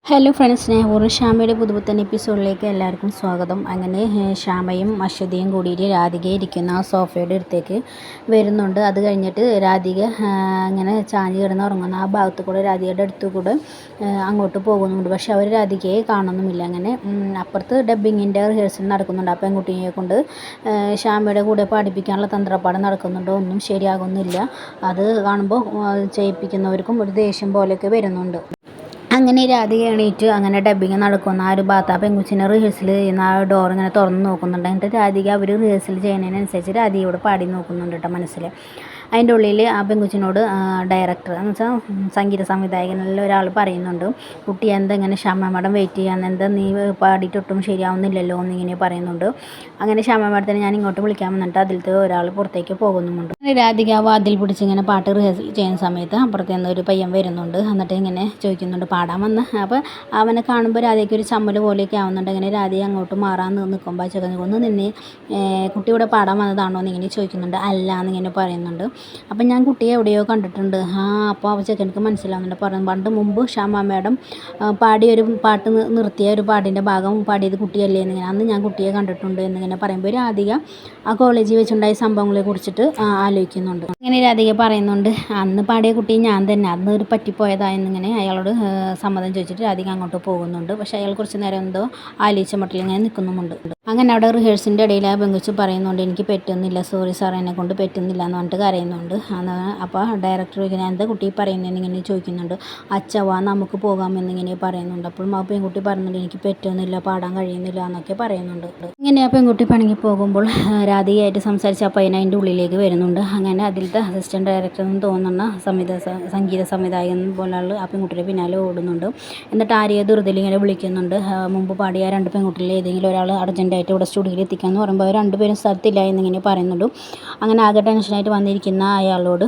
Hello friends, സ്നേഹപൂർവ്വം ശ്യാമയുടെ പുതുപുത്തൻ എപ്പിസോഡിലേക്ക് എല്ലാവർക്കും സ്വാഗതം. അങ്ങനെ ശ്യാമയും അശ്വതിയും കൂടിയിട്ട് രാധിക ഇരിക്കുന്ന ആ സോഫയുടെ അടുത്തേക്ക് വരുന്നുണ്ട്. അത് കഴിഞ്ഞിട്ട് രാധിക ഇങ്ങനെ ചാഞ്ഞ് കിടന്ന് ഉറങ്ങുന്ന ആ ഭാഗത്ത് കൂടെ രാധികയുടെ അടുത്തു കൂടെ അങ്ങോട്ട് പോകുന്നുണ്ട്. പക്ഷെ അവർ രാധികയെ കാണുന്നുമില്ല. അങ്ങനെ അപ്പുറത്ത് ഡബ്ബിങ്ങിൻ്റെ റിഹേഴ്സൽ നടക്കുന്നുണ്ട്. ആ പെൺകുട്ടിയെ കൊണ്ട് ശ്യാമയുടെ കൂടെ പഠിപ്പിക്കാനുള്ള തന്ത്രപ്പാട് നടക്കുന്നുണ്ട്. ഒന്നും ശരിയാകുന്നില്ല. അത് കാണുമ്പോൾ ചെയ്യിപ്പിക്കുന്നവർക്കും ഒരു ദേഷ്യം പോലെയൊക്കെ വരുന്നുണ്ട്. അങ്ങനെ രാധിക എണീറ്റ് അങ്ങനെ ഡബ്ബിങ് നടക്കുന്ന ആ ഒരു ഭാഗത്ത് ആ പെൺകുച്ചിനെ റിഹേഴ്സൽ ചെയ്യുന്ന ആ ഡോർ ഇങ്ങനെ തുറന്ന് നോക്കുന്നുണ്ട്. എന്നിട്ട് രാധിക അവർ റിഹേഴ്സൽ ചെയ്യുന്നതിനനുസരിച്ച് രാധികയോട് പാടി നോക്കുന്നുണ്ട് കേട്ടോ മനസ്സിൽ. അതിൻ്റെ ഉള്ളിൽ ആ പെൺകുച്ചിനോട് ഡയറക്ടർ എന്ന് വെച്ചാൽ സംഗീത സംവിധായകനുള്ള ഒരാൾ പറയുന്നുണ്ട്, കുട്ടി എന്താ ഇങ്ങനെ ശ്യാമ മാഡം വെയിറ്റ് ചെയ്യാൻ, എന്താ നീ പാടിയിട്ടൊട്ടും ശരിയാവുന്നില്ലല്ലോ എന്നിങ്ങനെ പറയുന്നുണ്ട്. അങ്ങനെ ശ്യാമ മാഡത്തിനെ ഞാൻ ഇങ്ങോട്ട് വിളിക്കാൻ വന്നിട്ട് അതിലത്തെ ഒരാൾ പുറത്തേക്ക് പോകുന്നുമുണ്ട്. രാധിക വാതിൽ പിടിച്ച് ഇങ്ങനെ പാട്ട് റിഹേഴ്സൽ ചെയ്യുന്ന സമയത്ത് അപ്പുറത്ത് നിന്ന് ഒരു പയ്യൻ വരുന്നുണ്ട്. എന്നിട്ട് ഇങ്ങനെ ചോദിക്കുന്നുണ്ട് പാടാൻ വന്ന്. അപ്പോൾ അവനെ കാണുമ്പോൾ രാധികയ്ക്ക് ഒരു ചമ്മൽ പോലെയൊക്കെ ആവുന്നുണ്ട്. അങ്ങനെ രാധിക അങ്ങോട്ട് മാറാൻ നിൽക്കുമ്പോൾ ചെക്കൻ ഒന്ന് നിന്നെ കുട്ടിയുടെ പാടാൻ വന്നതാണോ എന്നിങ്ങനെ ചോദിക്കുന്നുണ്ട്. അല്ല എന്നിങ്ങനെ പറയുന്നുണ്ട്. അപ്പം ഞാൻ കുട്ടിയെ എവിടെയോ കണ്ടിട്ടുണ്ട്. അപ്പോൾ ആ ചെക്കനക്ക് മനസ്സിലാവുന്നുണ്ട്. പണ്ട് മുമ്പ് ശ്യാമ മാഡം പാടിയൊരു പാട്ട് നിർത്തിയ ഒരു പാട്ടിൻ്റെ ഭാഗം പാടിയത് കുട്ടിയല്ലേ എന്നിങ്ങനെ, അന്ന് ഞാൻ കുട്ടിയെ കണ്ടിട്ടുണ്ട് എന്നിങ്ങനെ പറയുമ്പോൾ രാധിക ആ കോളേജിൽ വെച്ചുണ്ടായ സംഭവങ്ങളെ കുറിച്ചിട്ട് ആലോചിക്കുന്നുണ്ട്. അങ്ങനെ രാധിക പറയുന്നുണ്ട്, അന്ന് പാടിയ കുട്ടി ഞാൻ തന്നെ, അന്ന് ഒരു പറ്റിപ്പോയതായെന്നിങ്ങനെ അയാളോട് സമ്മതം ചോദിച്ചിട്ട് രാധിക അങ്ങോട്ട് പോകുന്നുണ്ട്. പക്ഷേ അയാൾ കുറച്ച് നേരം എന്തോ ആലോചിച്ച മട്ടിൽ ഇങ്ങനെ നിൽക്കുന്നുമുണ്ട്. അങ്ങനെ അവിടെ റിഹേഴ്സലിൻ്റെ ഇടയിൽ ആ പെങ്കുച്ച് പറയുന്നുണ്ട്, എനിക്ക് പറ്റുന്നില്ല, സോറി സാർ, എന്നെ കൊണ്ട് പറ്റുന്നില്ല എന്ന് പറഞ്ഞിട്ട് കരയുന്നുണ്ട്. അപ്പോൾ ഡയറക്ടർ ചോദിക്കുന്നത് എന്താ കുട്ടി പറയുന്നതെന്നിങ്ങനെ ചോദിക്കുന്നുണ്ട്. അച്ചവാ നമുക്ക് പോകാമെന്നിങ്ങനെ പറയുന്നുണ്ട്. അപ്പോഴും ആ പെൺകുട്ടി പറയുന്നുണ്ട് എനിക്ക് പറ്റുന്നില്ല, പാടാൻ കഴിയുന്നില്ല എന്നൊക്കെ പറയുന്നുണ്ട്. ഇങ്ങനെ ആ പെൺകുട്ടി പണിക്ക് പോകുമ്പോൾ രാധികയായിട്ട് സംസാരിച്ച ആ പയ്യൻ അതിൻ്റെ ഉള്ളിലേക്ക് വരുന്നുണ്ട്. അങ്ങനെ അതിലത്തെ അസിസ്റ്റൻറ്റ് ഡയറക്ടർ എന്ന് തോന്നുന്ന സംഗീത സംവിധായകൻ പോലുള്ള ആ പെൺകുട്ടിയുടെ പിന്നാലെ ഓടുന്നുണ്ട്. എന്നിട്ട് ആര്യ ധൃതിയിൽ ഇങ്ങനെ വിളിക്കുന്നുണ്ട്. മുമ്പ് പാടിയ രണ്ട് പെൺകുട്ടികളിൽ ഏതെങ്കിലും ഒരാൾ അർജൻറ്റായിട്ട് ഇവിടെ സ്റ്റുഡിയോയിൽ എത്തിക്കാമെന്ന് പറയുമ്പോൾ അവർ രണ്ടുപേരും സ്ഥലത്തില്ല എന്നിങ്ങനെ പറയുന്നുണ്ട്. അങ്ങനെ ആകെ ടെൻഷനായിട്ട് വന്നിരിക്കുന്ന അയാളോട്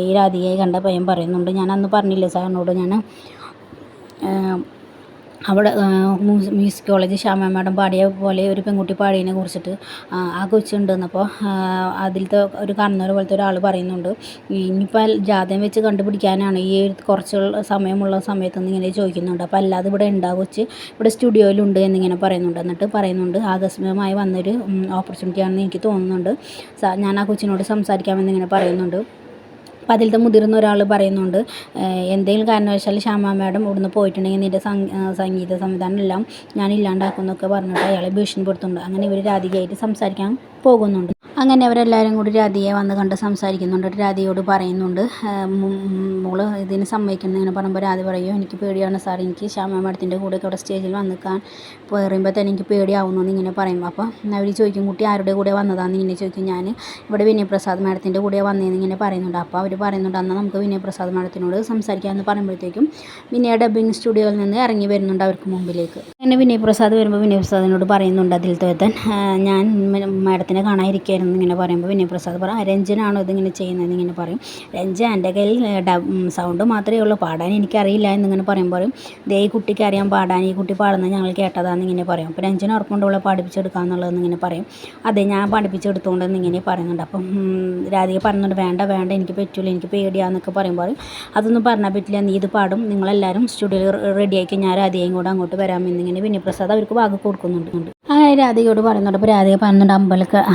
ഈ രാധികയെ കണ്ട പയ്യൻ പറയുന്നുണ്ട്, ഞാൻ അന്ന് പറഞ്ഞില്ലേ സാറിനോട്, ഞാൻ അവിടെ മ്യൂസിക് കോളേജ് ശ്യാമ മാഡം പാടിയ പോലെ ഒരു പെൺകുട്ടി പാടിയതിനെ കുറിച്ചിട്ട് ആ കൊച്ചുണ്ടെന്നപ്പോൾ അതിലത്തെ ഒരു കണ്ണൂർ പോലത്തെ ഒരാൾ പറയുന്നുണ്ട്, ഇനിയിപ്പോൾ ജാതകം വെച്ച് കണ്ടുപിടിക്കാനാണ് ഈ കുറച്ച് സമയമുള്ള സമയത്തൊന്നും ഇങ്ങനെ ചോദിക്കുന്നുണ്ട്. അപ്പോൾ അല്ലാതെ ഇവിടെ ഉണ്ടാകും കൊച്ച് ഇവിടെ സ്റ്റുഡിയോയിലുണ്ട് എന്നിങ്ങനെ പറയുന്നുണ്ട്. എന്നിട്ട് പറയുന്നുണ്ട് ആകസ്മികമായി വന്നൊരു ഓപ്പർച്യൂണിറ്റിയാണെന്ന് എനിക്ക് തോന്നുന്നുണ്ട്, ഞാൻ ആ കൊച്ചിനോട് സംസാരിക്കാമെന്നിങ്ങനെ പറയുന്നുണ്ട്. അപ്പോൾ അതിലത്തെ മുതിർന്ന ഒരാൾ പറയുന്നുണ്ട്, എന്തെങ്കിലും കാരണവശാൽ ശ്യാമ മാഡം ഇവിടുന്ന് പോയിട്ടുണ്ടെങ്കിൽ നിൻ്റെ സംഗീത സംവിധാനം എല്ലാം ഞാൻ ഇല്ലാണ്ടാക്കുന്നൊക്കെ പറഞ്ഞിട്ട് അയാളെ ഭീഷണിപ്പെടുത്തുന്നുണ്ട്. അങ്ങനെ ഇവർ രാധികയായിട്ട് സംസാരിക്കാൻ പോകുന്നുണ്ട്. അങ്ങനെ അവരെല്ലാവരും കൂടി രാധികയെ വന്ന് കണ്ട് സംസാരിക്കുന്നുണ്ട്. രാധികയോട് പറയുന്നുണ്ട്, മോള് ഇതിന് സമ്മതിക്കണം പറയുമ്പോൾ രാധ പറയുമോ എനിക്ക് പേടിയാണ് സാർ, എനിക്ക് ശ്യാമ മാഡത്തിൻ്റെ കൂടെയൊക്കെ അവിടെ സ്റ്റേജിൽ വന്ന് പറയുമ്പോൾ തന്നെ എനിക്ക് പേടിയാവുന്നു എന്നിങ്ങനെ പറയുമ്പോൾ അപ്പോൾ അവർ ചോദിക്കും കുട്ടി ആരുടെ കൂടെ വന്നതാണെന്ന് ഇങ്ങനെ ചോദിക്കും. ഞാൻ ഇവിടെ വിനയപ്രസാദ് മാഡത്തിൻ്റെ കൂടെ വന്നതെന്ന് ഇങ്ങനെ പറയുന്നുണ്ട്. അപ്പോൾ അവർ പറയുന്നുണ്ട് എന്നാൽ നമുക്ക് വിനയപ്രസാദ് മാഡത്തിനോട് സംസാരിക്കാമെന്ന് പറയുമ്പോഴത്തേക്കും വിനയ ഡബ്ബിങ് സ്റ്റുഡിയോയിൽ നിന്ന് ഇറങ്ങി വരുന്നുണ്ട് അവർക്ക് മുമ്പിലേക്ക്. അങ്ങനെ വിനയപ്രസാദ് വരുമ്പോൾ വിനയപ്രസാദിനോട് പറയുന്നുണ്ട് അതിലത്തെ ഞാൻ മാഡത്തിനെ കാണാതിരിക്കുകയായിരുന്നു ഇങ്ങനെ പറയുമ്പോൾ വിനയപ്രസാദ് പറയും രഞ്ജനാണോ ഇതിങ്ങനെ ചെയ്യുന്നതെന്ന് ഇങ്ങനെ പറയും. രഞ്ജൻ എൻ്റെ കയ്യിൽ സൗണ്ട് മാത്രമേ ഉള്ളൂ, പാടാൻ എനിക്കറിയില്ല എന്നിങ്ങനെ പറയുമ്പോൾ ദേ ഈ കുട്ടിക്ക് അറിയാൻ പാടാൻ, ഈ കുട്ടി പാടുന്നത് ഞങ്ങൾ കേട്ടതാണെന്ന് ഇങ്ങനെ പറയും. അപ്പോൾ രഞ്ജന ഉറപ്പുകൊണ്ട് അവളെ പഠിപ്പിച്ചെടുക്കാമെന്നുള്ളതെന്ന് ഇങ്ങനെ പറയും. അതെ ഞാൻ പഠിപ്പിച്ചെടുത്തുകൊണ്ടെന്ന് ഇങ്ങനെ പറയുന്നുണ്ട്. അപ്പം രാധിക പറയുന്നുണ്ട് വേണ്ട വേണ്ട എനിക്ക് പറ്റില്ല, എനിക്ക് പേടിയാന്നൊക്കെ പറയുമ്പോൾ അതൊന്നും പറഞ്ഞാൽ പറ്റില്ല, നീ ഇത് പാടും, നിങ്ങളെല്ലാവരും സ്റ്റുഡിയോയിൽ റെഡിയാക്കി ഞാൻ രാധികയും കൂടെ അങ്ങോട്ട് വരാമെന്നിങ്ങനെ വിനയപ്രസാദ് അവർക്ക് ഭാഗം കൊടുക്കുന്നുണ്ട്. അങ്ങനെ രാധികയോട് പറയുന്നുണ്ട്. അപ്പോൾ രാധിക പറയുന്നുണ്ട്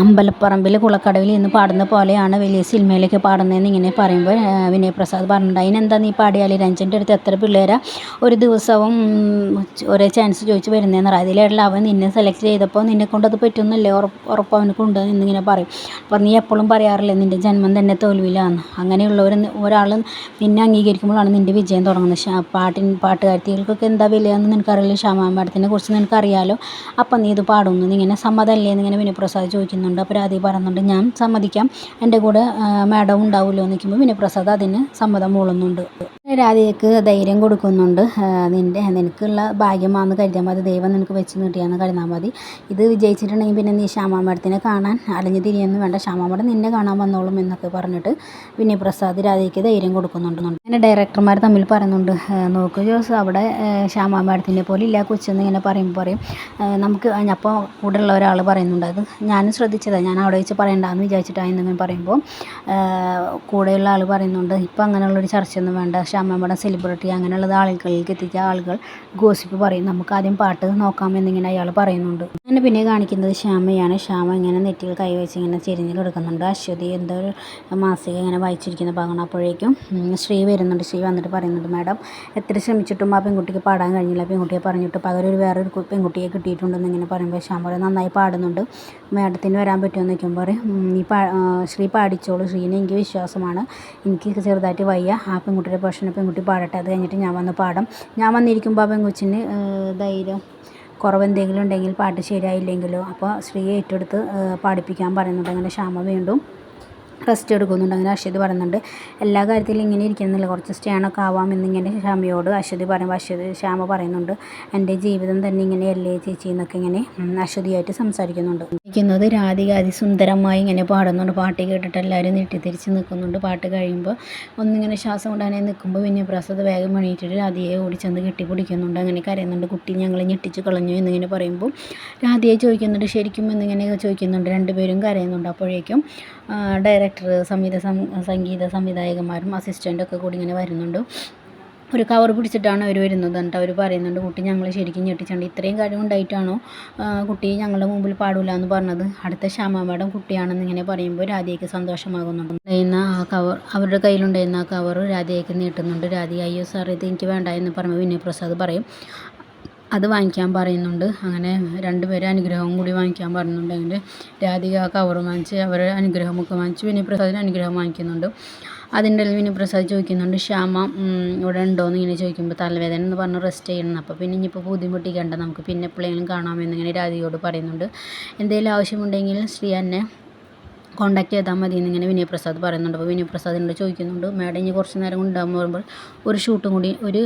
അമ്പലപ്പറമ്പിൽ കുളക്കടവിൽ ഇന്ന് പാടുന്ന പോലെയാണ് വലിയ സിനിമയിലേക്ക് പാടുന്നതെന്ന് ഇങ്ങനെ പറയുമ്പോൾ വിനയപ്രസാദ് പറഞ്ഞിട്ടുണ്ട് അതിനെന്താ നീ പാടിയാൽ രഞ്ജൻ്റെ അടുത്ത് എത്ര പിള്ളേരാ ഒരു ദിവസവും ഒരേ ചാൻസ് ചോദിച്ച് വരുന്നതെന്ന് പറയും. അതിലുള്ള അവൻ നിന്നെ സെലക്ട് ചെയ്തപ്പോൾ നിന്നെ കൊണ്ടത് പറ്റുന്നല്ലേ, ഉറപ്പ് അവനക്കുണ്ട് എന്നിങ്ങനെ പറയും. അപ്പോൾ നീ എപ്പോഴും പറയാറില്ലേ നിൻ്റെ ജന്മം തന്നെ തോൽവിയിലാണ്, അങ്ങനെയുള്ളവർ ഒരാൾ നിന്നെ അംഗീകരിക്കുമ്പോഴാണ് നിൻ്റെ വിജയം തുടങ്ങുന്നത്. പാട്ടുകാരികൾക്കൊക്കെ എന്താ വിലയെന്ന് നിനക്കറിയില്ല, ശ്യാമ മാഡത്തിനെ കുറിച്ച് നിനക്കറിയാലോ, അപ്പം നീ ഇത് പാടുന്നു ഇങ്ങനെ സമ്മതമല്ലേ എന്നിങ്ങനെ വിനയപ്രസാദ് ചോദിക്കുന്നുണ്ട്. അപ്പോൾ രാധിക പറയുന്നുണ്ട് ഞാൻ സമ്മതിക്കാം, എൻ്റെ കൂടെ മാഡം ഉണ്ടാവുമല്ലോ എന്ന് നിൽക്കുമ്പോൾ വിനയപ്രസാദ് അതിന് സമ്മതം മൂളുന്നുണ്ട്. രാധികയ്ക്ക് ധൈര്യം കൊടുക്കുന്നുണ്ട്, നിനക്കുള്ള ഭാഗ്യമാണെന്ന് കരുതിയാൽ മതി, ദൈവം നിനക്ക് വെച്ച് നീട്ടിയാന്ന് കരുതാൽ മതി, ഇത് വിജയിച്ചിട്ടുണ്ടെങ്കിൽ പിന്നെ നീ ശ്യാമ മാഡത്തിനെ കാണാൻ അലഞ്ഞു തിരിയൊന്നും വേണ്ട, ശ്യാമ മാഡം നിന്നെ കാണാൻ വന്നോളും എന്നൊക്കെ പറഞ്ഞിട്ട് വിനയപ്രസാദ് രാധികയ്ക്ക് ധൈര്യം കൊടുക്കുന്നുണ്ട്. അങ്ങനെ ഡയറക്ടർമാർ തമ്മിൽ പറയുന്നുണ്ട്, നോക്ക് ജോസ് അവിടെ ശ്യാമ മാഡത്തിനെ പോലെ ഇല്ല കൊച്ചെന്ന് ഇങ്ങനെ പറയും നമുക്ക്. അപ്പോൾ കൂടെയുള്ള ഒരാൾ പറയുന്നുണ്ട്, അത് ഞാനും ശ്രദ്ധിച്ചതാണ്, ഞാൻ അവിടെ വെച്ച് പറയണ്ടെന്ന് വിചാരിച്ചിട്ടാണ് എന്നിങ്ങനെ പറയുമ്പോൾ കൂടെയുള്ള ആൾ പറയുന്നുണ്ട് ഇപ്പം അങ്ങനെയുള്ളൊരു ചർച്ചയൊന്നും വേണ്ട, ശ്യാമയുടെ സെലിബ്രിറ്റി അങ്ങനെയുള്ളത് ആളുകളിലേക്ക് എത്തിച്ച ആളുകൾ ഗോസിപ്പ് പറയും. നമുക്ക് ആദ്യം പാട്ട് നോക്കാമെന്നിങ്ങനെ അയാൾ പറയുന്നുണ്ട്. അങ്ങനെ പിന്നെ കാണിക്കുന്നത് ശ്യാമയാണ്. ശ്യാമ ഇങ്ങനെ നെറ്റിയിൽ കൈവച്ച് ഇങ്ങനെ ചെരിഞ്ഞ് കിടക്കുന്നുണ്ട്. അശ്വതി എന്തോ ഒരു മാസിക ഇങ്ങനെ വായിച്ചിരിക്കുന്ന ഭാഗമാണ്. അപ്പോഴേക്കും ശ്രീ വരുന്നുണ്ട്. ശ്രീ വന്നിട്ട് പറയുന്നുണ്ട്, മാഡം എത്ര ശ്രമിച്ചിട്ടും ആ പെൺകുട്ടിക്ക് പാടാൻ കഴിഞ്ഞില്ല. പെൺകുട്ടിയെ പറഞ്ഞിട്ട് പകരം വേറൊരു പെൺകുട്ടിയെ കിട്ടിയിട്ടുണ്ടെന്ന് ഇങ്ങനെ പറയുമ്പോൾ ശ്യാമ പറയും നന്നായി പാടുന്നുണ്ട്, മാഡത്തിന് വരാൻ പറ്റുമെന്ന് ചോദിക്കുമ്പോൾ പറയും ശ്രീ പാടിച്ചോളൂ, ശ്രീനെ എനിക്ക് വിശ്വാസമാണ്, എനിക്ക് ചെറുതായിട്ട് വയ്യ, ആ പെൺകുട്ടിയുടെ പ്രശ്നം പെൺകുട്ടി പാടട്ടെ, അത് കഴിഞ്ഞിട്ട് ഞാൻ വന്ന് പാടാം. ഞാൻ വന്നിരിക്കുമ്പോൾ ആ പെൺകൊച്ചിന് ധൈര്യം കുറവെന്തെങ്കിലും ഉണ്ടെങ്കിൽ പാട്ട് ശരിയായില്ലെങ്കിലോ അപ്പോൾ ശ്രീ ഏറ്റെടുത്ത് പാടിപ്പിക്കാൻ പറയുന്നുണ്ട്. അങ്ങനെ ശ്യാമ വീണ്ടും റെസ്റ്റ് എടുക്കുന്നുണ്ട്. അങ്ങനെ അശ്വതി പറയുന്നുണ്ട് എല്ലാ കാര്യത്തിലും ഇങ്ങനെ ഇരിക്കുന്നില്ല, കുറച്ച് സ്റ്റേണൊക്കെ ആവാം എന്നിങ്ങനെ ശ്യാമയോട് അശ്വതി പറയുമ്പോൾ ശ്യാമ പറയുന്നുണ്ട് എൻ്റെ ജീവിതം തന്നെ ഇങ്ങനെയല്ലേ ചേച്ചി എന്നൊക്കെ ഇങ്ങനെ അശ്വതിയായിട്ട് സംസാരിക്കുന്നുണ്ട്. ഇരിക്കുന്നത് രാധിക അതിസുന്ദരമായി ഇങ്ങനെ പാടുന്നുണ്ട്. പാട്ട് കേട്ടിട്ട് എല്ലാവരും നെട്ടിത്തിരിച്ച് നിൽക്കുന്നുണ്ട്. പാട്ട് കഴിയുമ്പോൾ ഒന്നിങ്ങനെ ശ്വാസം കൊണ്ടാനെ നിൽക്കുമ്പോൾ വിനയപ്രസാദ് വേഗം എണീറ്റിട്ട് രാധികയെ ഓടിച്ചെന്ന് കെട്ടിപ്പിടിക്കുന്നുണ്ട്. അങ്ങനെ കരയുന്നുണ്ട്. കുട്ടി ഞങ്ങൾ ഞെട്ടിച്ച് കളഞ്ഞു എന്നിങ്ങനെ പറയുമ്പോൾ രാധികയെ ചോദിക്കുന്നുണ്ട് ശരിക്കും എന്നിങ്ങനെ ചോദിക്കുന്നുണ്ട്. രണ്ടുപേരും കരയുന്നുണ്ട്. അപ്പോഴേക്കും ഡയറക്ടർ സംഗീത സംവിധായകന്മാരും അസിസ്റ്റൻ്റൊക്കെ കൂടി ഇങ്ങനെ വരുന്നുണ്ട്. ഒരു കവർ പിടിച്ചിട്ടാണ് അവർ വരുന്നത്. എന്നിട്ട് അവർ പറയുന്നുണ്ട് കുട്ടി ഞങ്ങൾ ശരിക്കും ഞെട്ടിച്ചുണ്ട്, ഇത്രയും കാര്യം ഉണ്ടായിട്ടാണോ കുട്ടി ഞങ്ങളുടെ മുമ്പിൽ പാടില്ല എന്ന് പറഞ്ഞത്, അടുത്ത ശ്യാമ മാഡം കുട്ടിയാണെന്ന് ഇങ്ങനെ പറയുമ്പോൾ രാധികയ്ക്ക് സന്തോഷമാകുന്നുണ്ട്. ആ കവർ അവരുടെ കയ്യിലുണ്ടായിരുന്ന ആ കവർ രാധികയ്ക്ക് നീട്ടുന്നുണ്ട്. രാധിക അയ്യോ സാർ ഇത് എനിക്ക് വേണ്ട എന്ന് പറയുമ്പോൾ വിനയപ്രസാദ് പറയും അത് വാങ്ങിക്കാൻ പറയുന്നുണ്ട്. അങ്ങനെ രണ്ടുപേരും അനുഗ്രഹവും കൂടി വാങ്ങിക്കാൻ പറയുന്നുണ്ട്. അങ്ങനെ രാധിക ആ കവർ വാങ്ങിച്ച് അവരുടെ അനുഗ്രഹമൊക്കെ വാങ്ങിച്ച് വിനയപ്രസാദിന് അനുഗ്രഹം വാങ്ങിക്കുന്നുണ്ട്. അതിൻ്റെ ഇടയിൽ വിനയപ്രസാദ് ചോദിക്കുന്നുണ്ട് ശ്യാമ ഇവിടെ ഉണ്ടോയെന്ന് ഇങ്ങനെ ചോദിക്കുമ്പോൾ തലവേദന എന്ന് പറഞ്ഞ് റെസ്റ്റ് ചെയ്യണം, അപ്പോൾ പിന്നെ ഇനിയിപ്പോൾ ബുദ്ധിമുട്ടിക്കണ്ട, നമുക്ക് പിന്നെ എപ്പോഴെങ്കിലും കാണാമെന്നിങ്ങനെ രാധികയോട് പറയുന്നുണ്ട്. എന്തെങ്കിലും ആവശ്യമുണ്ടെങ്കിൽ ശ്രീ എന്നെ കോൺടാക്ട് ചെയ്താൽ മതി എന്നിങ്ങനെ വിനയപ്രസാദ് പറയുന്നുണ്ട്. അപ്പോൾ വിനയപ്രസാദിനോട് ചോദിക്കുന്നുണ്ട് മാഡം ഇനി കുറച്ച് നേരം ഉണ്ടാകുമ്പോൾ പറയുമ്പോൾ ഒരു ഷൂട്ടും കൂടി ഒരു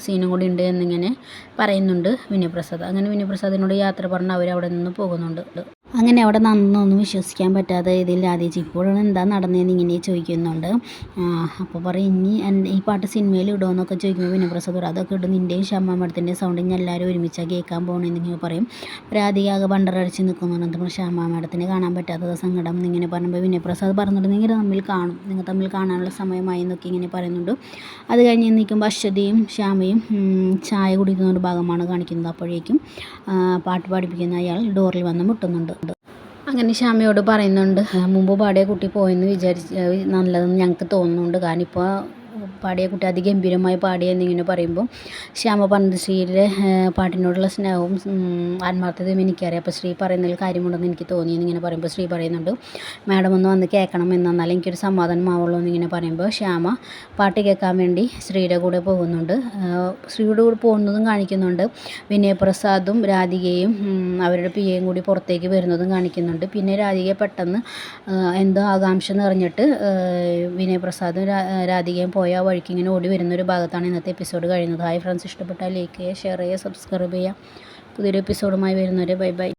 സീനും കൂടി ഉണ്ട് എന്നിങ്ങനെ പറയുന്നുണ്ട് വിനയപ്രസാദ്. അങ്ങനെ വിനയപ്രസാദിനോട് യാത്ര പറഞ്ഞ് അവർ അവിടെ നിന്ന് പോകുന്നുണ്ട്. അങ്ങനെ അവിടെ നന്നൊന്നും വിശ്വസിക്കാൻ പറ്റാതെ ഇതിൽ രാധേച്ചി ഇപ്പോഴാണ് എന്താ നടന്നതെന്ന് ഇങ്ങനെ ചോദിക്കുന്നുണ്ട്. അപ്പോൾ പറയും ഇനി ഈ പാട്ട് സിനിമയിൽ ഇടുമെന്നൊക്കെ ചോദിക്കുമ്പോൾ വിനയപ്രസാദ് പറയും അതൊക്കെ ഇടും, നിൻ്റെയും ശ്യാമ മാഡത്തിൻ്റെ സൗണ്ട് ഇനി എല്ലാവരും ഒരുമിച്ചാണ് കേൾക്കാൻ പോകണമെന്നിങ്ങനെ പറയും. രാധിക ആകെ ബണ്ടറടിച്ച് നിൽക്കുന്നുണ്ട്. നമ്മൾ ശ്യാമ മാഡത്തിനെ കാണാൻ പറ്റാത്തത് സങ്കടം എന്നിങ്ങനെ പറയുമ്പോൾ വിനയപ്രസാദ് പറഞ്ഞിട്ട് നിങ്ങൾ തമ്മിൽ കാണാനുള്ള സമയമായി എന്നൊക്കെ ഇങ്ങനെ പറയുന്നുണ്ട്. അത് കഴിഞ്ഞ് നിൽക്കുമ്പോൾ അശ്വതിയും ശ്യാമയും ചായ കുടിക്കുന്ന ഒരു ഭാഗമാണ് കാണിക്കുന്നത്. അപ്പോഴേക്കും പാട്ട് പഠിപ്പിക്കുന്ന അയാൾ ഡോറിൽ വന്ന് മുട്ടുന്നുണ്ട്. അങ്ങനെ ശ്യാമയോട് പറയുന്നുണ്ട് മുമ്പ് പാടിയ കുട്ടി പോയെന്ന് വിചാരിച്ച് നല്ലതെന്ന് ഞങ്ങൾക്ക് തോന്നുന്നുണ്ട്, കാരണം ഇപ്പോൾ പാടിയ കുട്ടി അതിഗംഭീരമായി പാടിയെന്നിങ്ങനെ പറയുമ്പോൾ ശ്യാമ പറഞ്ഞത് ശ്രീയുടെ പാട്ടിനോടുള്ള സ്നേഹവും ആത്മാർത്ഥതയും എനിക്കറിയാം, അപ്പോൾ ശ്രീ പറയുന്നതിൽ കാര്യമുണ്ടെന്ന് എനിക്ക് തോന്നിയെന്നിങ്ങനെ പറയുമ്പോൾ ശ്രീ പറയുന്നുണ്ട് മാഡം ഒന്ന് വന്ന് കേൾക്കണം എന്നാലും എനിക്കൊരു സമാധാനമാവുള്ളൂ എന്നിങ്ങനെ പറയുമ്പോൾ ശ്യാമ പാട്ട് കേൾക്കാൻ വേണ്ടി ശ്രീയുടെ കൂടെ പോകുന്നുണ്ട്. ശ്രീയുടെ കൂടെ പോകുന്നതും കാണിക്കുന്നുണ്ട്. വിനയപ്രസാദും രാധികയും അവരുടെ പിയെയും കൂടി പുറത്തേക്ക് വരുന്നതും കാണിക്കുന്നുണ്ട്. പിന്നെ രാധികയെ പെട്ടെന്ന് എന്തോ ആകാംക്ഷ നിറഞ്ഞിട്ട് വിനയപ്രസാദും രാധികയും പോയ ആ വഴിക്ക് ഇങ്ങനെ ഓടി വരുന്നൊരു ഭാഗത്താണ് ഇന്നത്തെ എപ്പിസോഡ് കഴിയുന്നത്. ഹായ് ഫ്രണ്ട്സ്, ഇഷ്ടപ്പെട്ടാൽ ലൈക്ക് ചെയ്യുക, ഷെയർ ചെയ്യുക, സബ്സ്ക്രൈബ് ചെയ്യുക. പുതിയൊരു എപ്പിസോഡുമായി വരുന്നവരെ ബൈ ബൈ.